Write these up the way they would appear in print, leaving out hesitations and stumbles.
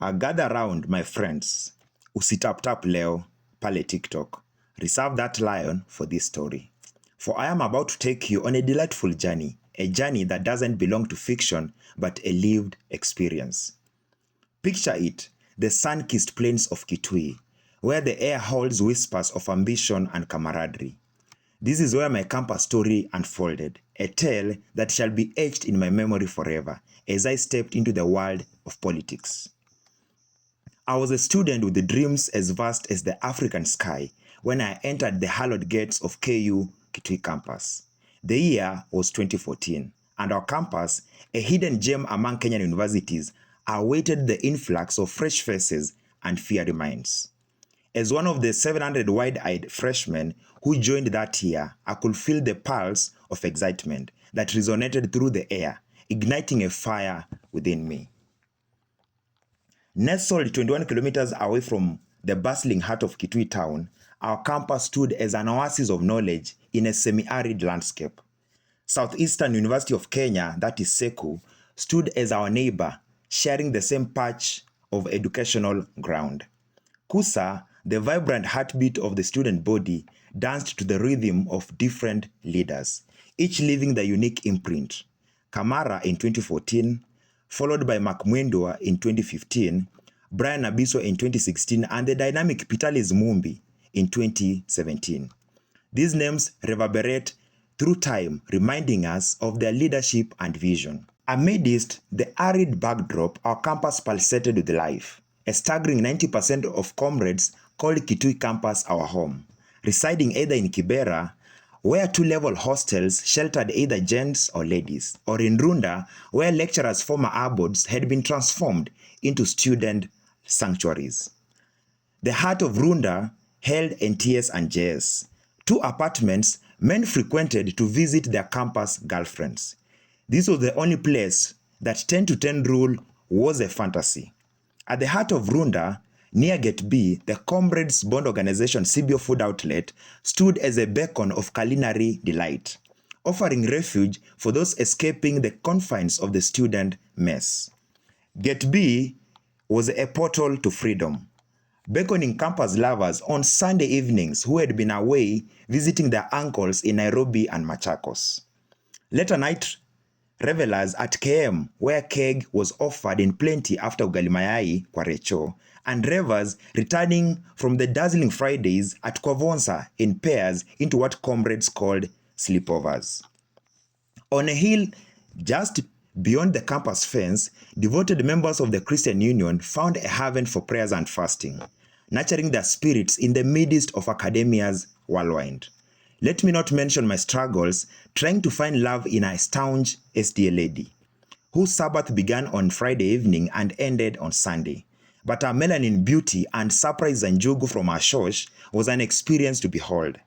Gather round, my friends. Usitap-tap leo pale TikTok. Reserve that lion for this story. For I am about to take you on a delightful journey, a journey that doesn't belong to fiction, but a lived experience. Picture it, the sun-kissed plains of Kitui, where the air holds whispers of ambition and camaraderie. This is where my campus story unfolded, a tale that shall be etched in my memory forever as I stepped into the world of politics. I was a student with dreams as vast as the African sky when I entered the hallowed gates of KU Kitui campus. The year was 2014, and our campus, a hidden gem among Kenyan universities, awaited the influx of fresh faces and fiery minds. As one of the 700 wide-eyed freshmen who joined that year, I could feel the pulse of excitement that resonated through the air, igniting a fire within me. Nestled 21 kilometers away from the bustling heart of Kitui town, our campus stood as an oasis of knowledge in a semi-arid landscape. Southeastern University of Kenya, that is SEKU, stood as our neighbor, sharing the same patch of educational ground. KUSA, the vibrant heartbeat of the student body, danced to the rhythm of different leaders, each leaving the unique imprint. Kamara in 2014, followed by Makmwendwa in 2015, Brian Abiso in 2016, and the dynamic Pitalis Mumbi in 2017. These names reverberate through time, reminding us of their leadership and vision. Amidst the arid backdrop, our campus pulsated with life. A staggering 90% of comrades called Kitui campus our home, residing either in Kibera, where two-level hostels sheltered either gents or ladies, or in Runda, where lecturers' former abodes had been transformed into student sanctuaries. The heart of Runda held NTS and JS, two apartments men frequented to visit their campus girlfriends. This was the only place that 10-to-10 rule was a fantasy. At the heart of Runda, near Gate B, the Comrades Bond Organization Sibio Food Outlet stood as a beacon of culinary delight, offering refuge for those escaping the confines of the student mess. Gate B was a portal to freedom, beckoning campus lovers on Sunday evenings who had been away visiting their uncles in Nairobi and Machakos. Later night revelers at KM, where keg was offered in plenty after ugali mayai kwa Recho, and ravers returning from the dazzling Fridays at Kwavonsa in pairs into what comrades called sleepovers. On a hill just beyond the campus fence, devoted members of the Christian Union found a haven for prayers and fasting, nurturing their spirits in the midst of academia's whirlwind. Let me not mention my struggles trying to find love in a staunch SDA lady, whose Sabbath began on Friday evening and ended on Sunday. But her melanin beauty and surprise Njugu from her shosh was an experience to behold.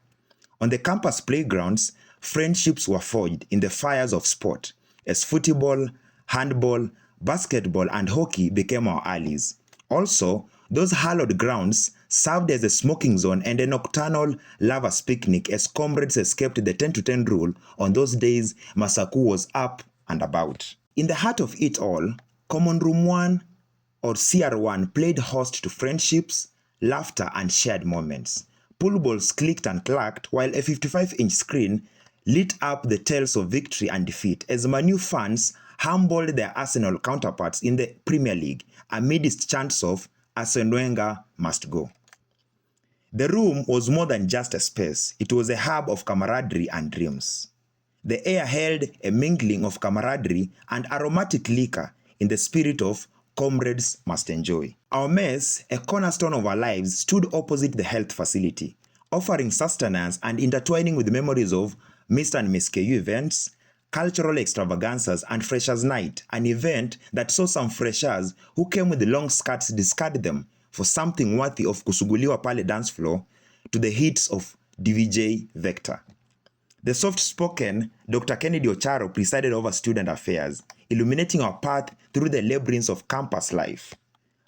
On the campus playgrounds, friendships were forged in the fires of sport, as football, handball, basketball, and hockey became our allies. Also, those hallowed grounds served as a smoking zone and a nocturnal lovers' picnic as comrades escaped the 10-to-10 rule on those days Masaku was up and about. In the heart of it all, Common Room 1 or CR1 played host to friendships, laughter, and shared moments. Pool balls clicked and clacked while a 55-inch screen lit up the tales of victory and defeat as Manu fans humbled their Arsenal counterparts in the Premier League amidst chants of Arsene Wenger must go. The room was more than just a space. It was a hub of camaraderie and dreams. The air held a mingling of camaraderie and aromatic liquor in the spirit of comrades must enjoy. Our mess, a cornerstone of our lives, stood opposite the health facility, offering sustenance and intertwining with memories of Mr. and Miss KU events, cultural extravaganzas, and Freshers' Night, an event that saw some freshers who came with the long skirts discard them for something worthy of kusuguliwa pale dance floor to the hits of DVJ Vector. The soft-spoken Dr. Kennedy Ocharo presided over student affairs, illuminating our path through the labyrinths of campus life.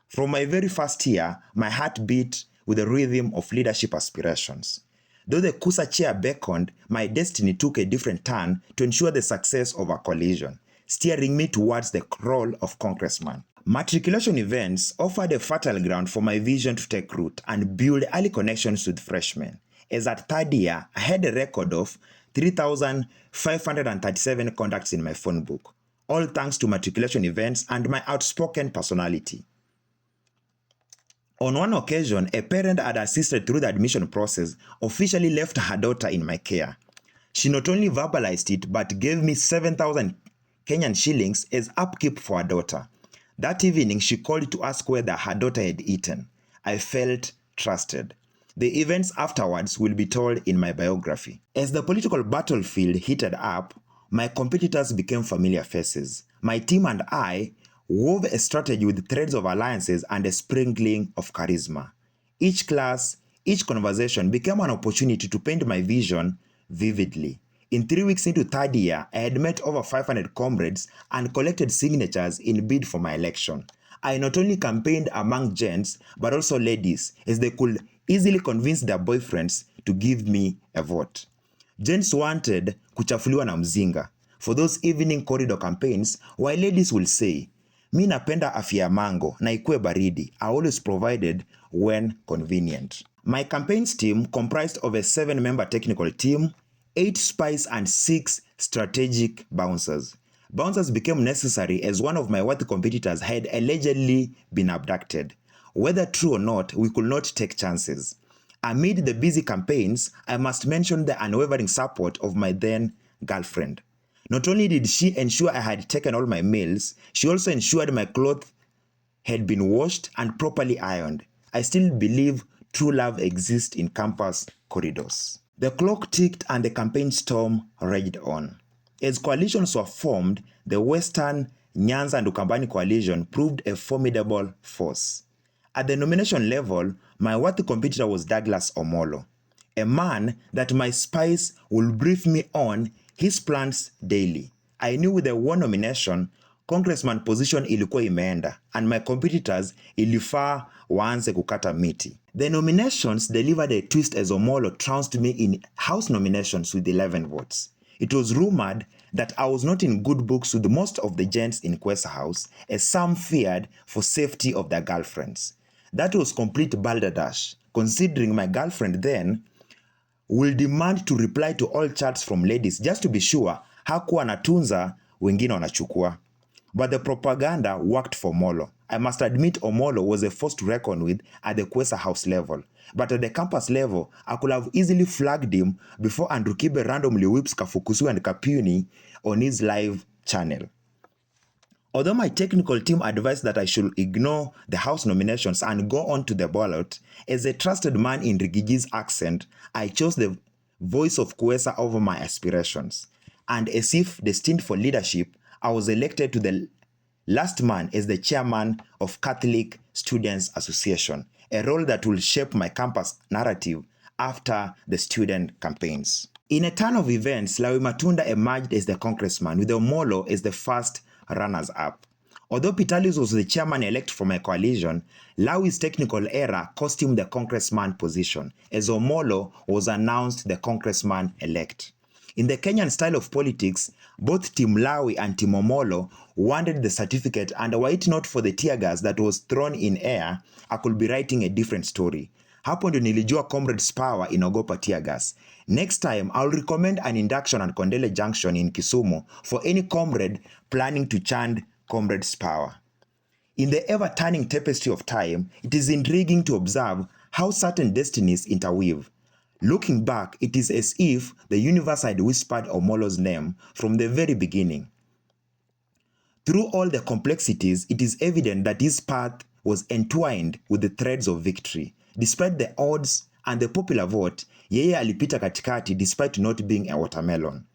From my very first year, my heart beat with the rhythm of leadership aspirations. Though the KUSA chair beckoned, my destiny took a different turn to ensure the success of our coalition, steering me towards the role of congressman. Matriculation events offered a fertile ground for my vision to take root and build early connections with freshmen. As at third year, I had a record of 3,537 contacts in my phone book, all thanks to matriculation events and my outspoken personality. On one occasion, a parent had assisted through the admission process officially left her daughter in my care. She not only verbalized it but gave me 7,000 Kenyan shillings as upkeep for her daughter. That evening, she called to ask whether her daughter had eaten. I felt trusted. The events afterwards will be told in my biography. As the political battlefield heated up, my competitors became familiar faces. My team and I wove a strategy with threads of alliances and a sprinkling of charisma. Each class, each conversation became an opportunity to paint my vision vividly. In 3 weeks into third year, I had met over 500 comrades and collected signatures in bid for my election. I not only campaigned among gents, but also ladies, as they could easily convince their boyfriends to give me a vote. Gents wanted kuchafuliwa na mzinga for those evening corridor campaigns, while ladies will say, mi napenda afya ya mango na ikue baridi. I always provided when convenient. My campaigns team comprised of a 7-member technical team, 8 spies and 6 strategic bouncers. Bouncers became necessary as one of my worthy competitors had allegedly been abducted. Whether true or not, we could not take chances. Amid the busy campaigns, I must mention the unwavering support of my then girlfriend. Not only did she ensure I had taken all my meals, she also ensured my clothes had been washed and properly ironed. I still believe true love exists in campus corridors. The clock ticked and the campaign storm raged on. As coalitions were formed, the Western Nyanza and Ukambani coalition proved a formidable force. At the nomination level, my worthy competitor was Douglas Omolo, a man that my spies will brief me on his plans daily. I knew with the one nomination, congressman position ilikuwa imeenda and my competitors ilifaa waanze kukata miti. The nominations delivered a twist as Omolo trounced me in House nominations with 11 votes. It was rumored that I was not in good books with most of the gents in Kwesa House, as some feared for safety of their girlfriends. That was complete balderdash, considering my girlfriend then will demand to reply to all chats from ladies just to be sure hakuwa anatunza wengine wanachukua. But the propaganda worked for Omolo. I must admit Omolo was a force to reckon with at the Kwesa House level. But at the campus level, I could have easily flagged him before Andrew Kibe randomly whips Kafukusu and Kapuni on his live channel. Although my technical team advised that I should ignore the House nominations and go on to the ballot, as a trusted man in Rigigi's accent, I chose the voice of Kwesa over my aspirations. And as if destined for leadership, I was elected to the last man as the chairman of Catholic Students Association, a role that will shape my campus narrative after the student campaigns. In a turn of events, Lawi Matunda emerged as the congressman, with Omolo as the first runners-up. Although Pitalis was the chairman-elect for my coalition, Lawi's technical error cost him the congressman position, as Omolo was announced the congressman-elect. In the Kenyan style of politics, both Team Lawi and Team Omolo wanted the certificate, and were it not for the tear gas that was thrown in air, I could be writing a different story. Hapo ndio nilijua comrades power inaogopa tear gas. Next time, I'll recommend an induction at Kondele Junction in Kisumu for any comrade planning to chant comrades power. In the ever-turning tapestry of time, it is intriguing to observe how certain destinies interweave. Looking back, it is as if the universe had whispered Omolo's name from the very beginning. Through all the complexities, it is evident that his path was entwined with the threads of victory. Despite the odds and the popular vote, yeye alipita katikati despite not being a watermelon.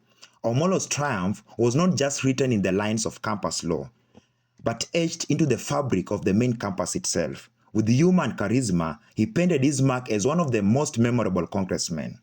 Omolo's triumph was not just written in the lines of campus law, but etched into the fabric of the main campus itself. With human charisma, he painted his mark as one of the most memorable congressmen.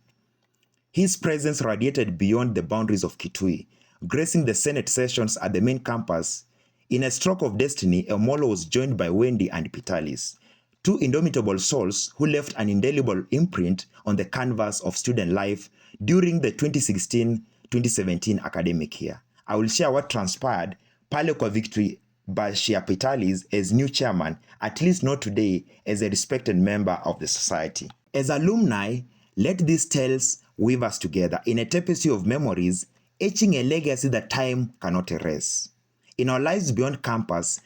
His presence radiated beyond the boundaries of Kitui, gracing the Senate sessions at the main campus. In a stroke of destiny, Omolo was joined by Wendy and Pitalis, two indomitable souls who left an indelible imprint on the canvas of student life during the 2016-2017 academic year. I will share what transpired pale kwa victory Bashir Pitalis as new chairman, at least not today as a respected member of the society. As alumni, let these tales weave us together in a tapestry of memories, etching a legacy that time cannot erase. In our lives beyond campus,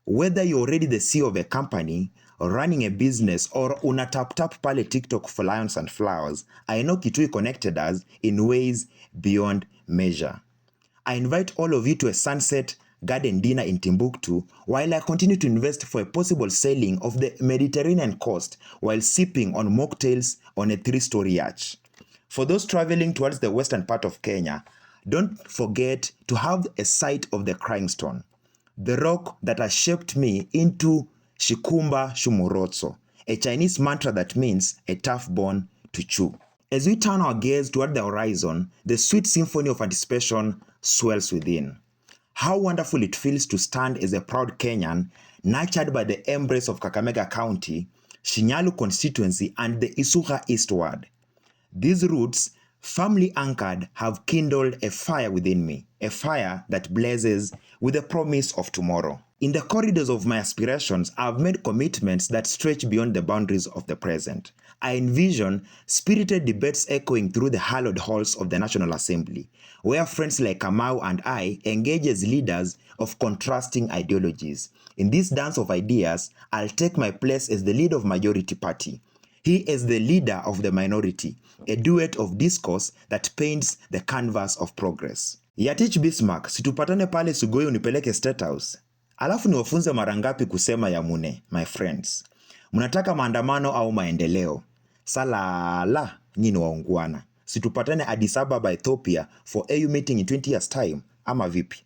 whether you're already the CEO of a company, or running a business, or una tap pale TikTok for lions and flowers, I know Kitui connected us in ways beyond measure. I invite all of you to a sunset garden dinner in Timbuktu while I continue to invest for a possible sailing of the Mediterranean coast while sipping on mocktails on a 3-story yacht. For those traveling towards the western part of Kenya, don't forget to have a sight of the Crying Stone, the rock that has shaped me into Shikumba Shumorotso, a Chinese mantra that means a tough bone to chew. As we turn our gaze toward the horizon, the sweet symphony of anticipation swells within. How wonderful it feels to stand as a proud Kenyan, nurtured by the embrace of Kakamega County, Shinyalu constituency, and the Isuka eastward. These roots, firmly anchored, have kindled a fire within me, a fire that blazes with the promise of tomorrow. In the corridors of my aspirations, I've made commitments that stretch beyond the boundaries of the present. I envision spirited debates echoing through the hallowed halls of the National Assembly, where friends like Kamau and I engage as leaders of contrasting ideologies. In this dance of ideas, I'll take my place as the leader of majority party. He is the leader of the minority, a duet of discourse that paints the canvas of progress. Yatich Bismarck, situpatane pale Sugoi unipeleke State House. Alafu niwafunze mara ngapi kusema ya mune, my friends. Mnataka maandamano au maendeleo? Salala, nyini waungwana. Situpatane Addis Ababa, Ethiopia for AU meeting in 20 years time, ama vipi?